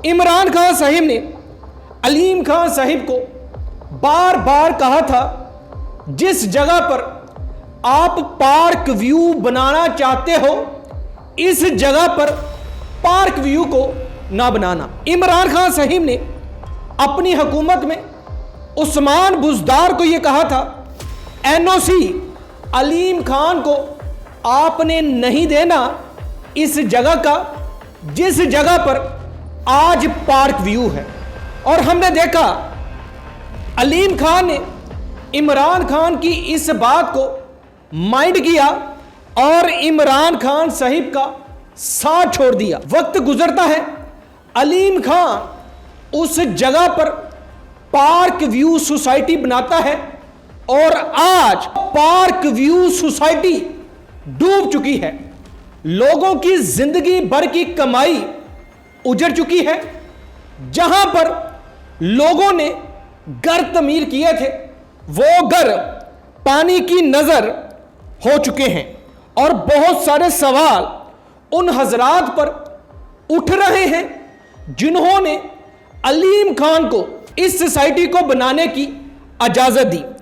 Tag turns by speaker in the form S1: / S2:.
S1: इमरान खान साहिब ने अलीम खान साहिब को बार बार कहा था, जिस जगह पर आप पार्क व्यू बनाना चाहते हो इस जगह पर पार्क व्यू को ना बनाना। इमरान खान साहिब ने अपनी हुकूमत में उस्मान बुज़दार को यह कहा था, एनओसी अलीम खान को आपने नहीं देना इस जगह का जिस जगह पर आज पार्क व्यू है। और हमने देखा अलीम खान ने इमरान खान की इस बात को माइंड किया और इमरान खान साहिब का साथ छोड़ दिया। वक्त गुजरता है, अलीम खान उस जगह पर पार्क व्यू सोसाइटी बनाता है और आज पार्क व्यू सोसाइटी डूब चुकी है। लोगों की जिंदगी भर की कमाई उजड़ चुकी है। जहां पर लोगों ने घर तमीर किए थे वो घर पानी की नजर हो चुके हैं और बहुत सारे सवाल उन हजरात पर उठ रहे हैं जिन्होंने अलीम खान को इस सोसाइटी को बनाने की इजाजत दी।